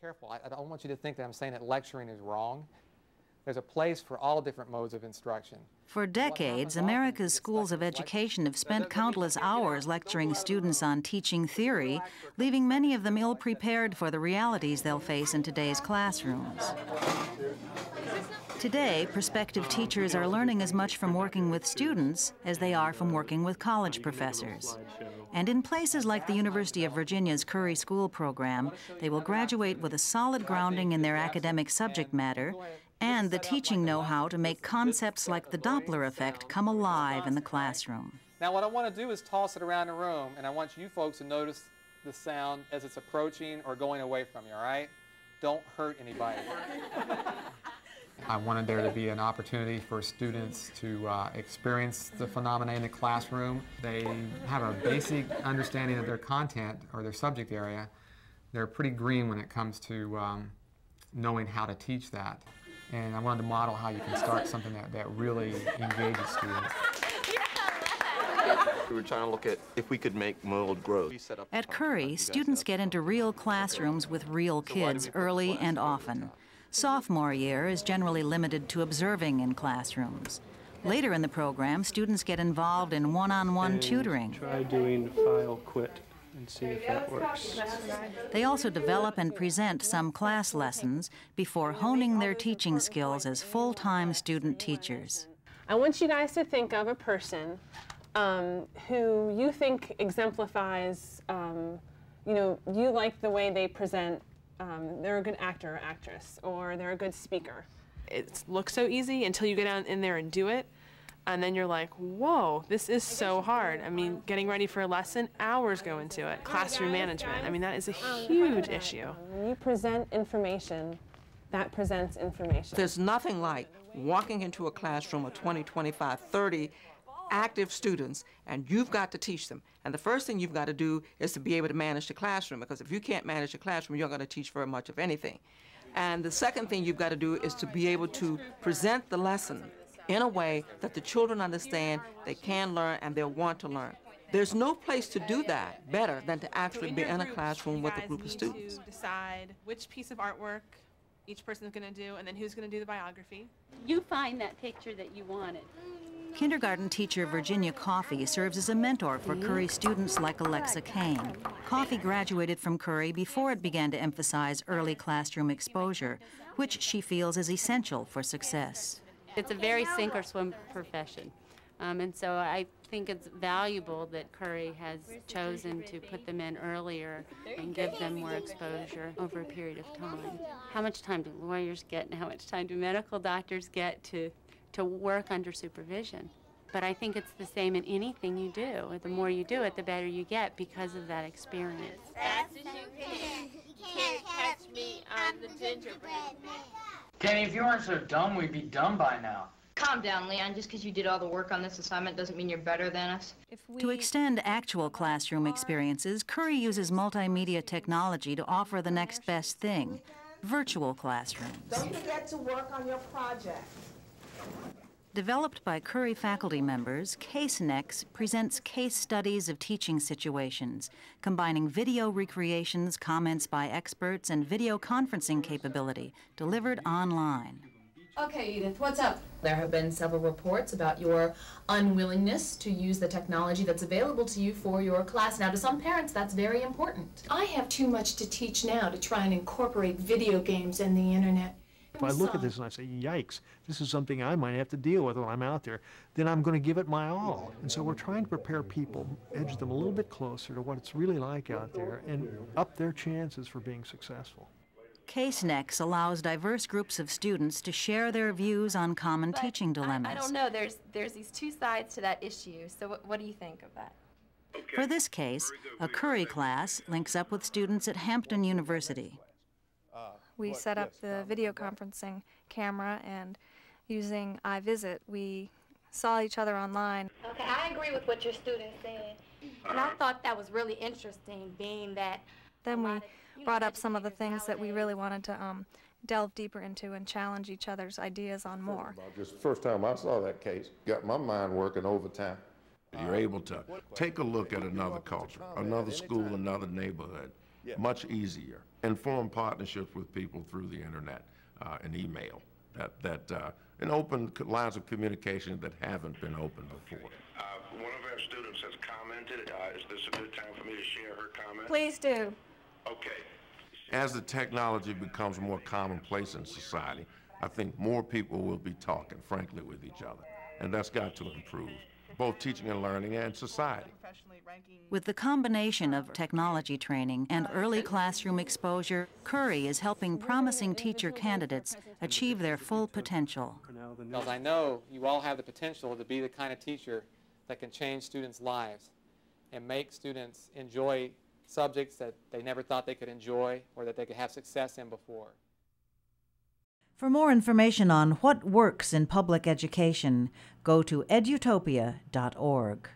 careful. I don't want you to think that I'm saying that lecturing is wrong. There's a place for all different modes of instruction. For decades, America's schools of education have spent countless hours lecturing students on teaching theory, leaving many of them ill-prepared for the realities they'll face in today's classrooms. Today, prospective teachers are learning as much from working with students as they are from working with college professors. And in places like the University of Virginia's Curry School program, they will graduate with a solid grounding in their academic subject matter and the teaching know-how to make concepts like the Doppler effect come alive in the classroom. Now what I want to do is toss it around the room, and I want you folks to notice the sound as it's approaching or going away from you, all right? Don't hurt anybody. I wanted there to be an opportunity for students to experience the phenomena in the classroom. They have a basic understanding of their content or their subject area. They're pretty green when it comes to knowing how to teach that. And I wanted to model how you can start something that really engages students. We were trying to look at if we could make mold growth. At Curry, students get into real classrooms with real kids early and often. Sophomore year is generally limited to observing in classrooms. Later in the program, students get involved in one-on-one tutoring. Try doing file quit and see if that works. They also develop and present some class lessons before honing their teaching skills as full-time student teachers. I want you guys to think of a person who you think exemplifies, you like the way they present. They're a good actor or actress, or they're a good speaker. It looks so easy until you get down in there and do it, and then you're like, whoa, this is so hard. I mean, getting ready for a lesson, hours go into it. Classroom management, I mean, that is a huge issue. When you present information, that presents information. There's nothing like walking into a classroom of 20, 25, 30 active students, and you've got to teach them. And the first thing you've got to do is to be able to manage the classroom, because if you can't manage the classroom, you're not going to teach very much of anything. And the second thing you've got to do is to be able to present the lesson in a way that the children understand they can learn and they'll want to learn. There's no place to do that better than to actually be in a classroom with a group of students. You guys need to decide which piece of artwork each person's going to do, and then who's going to do the biography. You find that picture that you wanted. Kindergarten teacher Virginia Coffey serves as a mentor for Curry students like Alexa Kane. Coffey graduated from Curry before it began to emphasize early classroom exposure, which she feels is essential for success. It's a very sink or swim profession, and so I think it's valuable that Curry has chosen to put them in earlier and give them more exposure over a period of time. How much time do lawyers get, and how much time do medical doctors get to work under supervision? But I think it's the same in anything you do. The more you do it, the better you get because of that experience. Fast as you can. You can't catch me on the gingerbread man. Kenny, if you weren't so dumb, we'd be done by now. Calm down, Leon. Just because you did all the work on this assignment doesn't mean you're better than us. To extend actual classroom experiences, Curry uses multimedia technology to offer the next best thing, virtual classrooms. Don't forget to work on your project. Developed by Curry faculty members, CaseNex presents case studies of teaching situations, combining video recreations, comments by experts, and video conferencing capability, delivered online. Okay, Edith, what's up? There have been several reports about your unwillingness to use the technology that's available to you for your class. Now, to some parents, that's very important. I have too much to teach now to try and incorporate video games and the internet. If I look at this and I say, yikes, this is something I might have to deal with when I'm out there, then I'm going to give it my all. And so we're trying to prepare people, edge them a little bit closer to what it's really like out there, and up their chances for being successful. CaseNex allows diverse groups of students to share their views on common teaching dilemmas. I don't know. There's these two sides to that issue. So what do you think of that? For this case, a Curry class links up with students at Hampton University. We set up the video conferencing camera, and using iVisit, we saw each other online. Okay, I agree with what your student said. And I thought that was really interesting, being that... Then we brought up some of the things that we really wanted to delve deeper into and challenge each other's ideas on more. Just the first time I saw that case, got my mind working overtime. You're able to take a look at another culture, another school, another neighborhood, much easier. And form partnerships with people through the internet and email and open lines of communication that haven't been opened before. One of our students has commented. Is this a good time for me to share her comment? Please do. Okay. As the technology becomes more commonplace in society, I think more people will be talking frankly with each other. And that's got to improve both teaching and learning and society. With the combination of technology training and early classroom exposure, Curry is helping promising teacher candidates achieve their full potential. Because I know you all have the potential to be the kind of teacher that can change students' lives and make students enjoy subjects that they never thought they could enjoy or that they could have success in before. For more information on what works in public education, go to edutopia.org.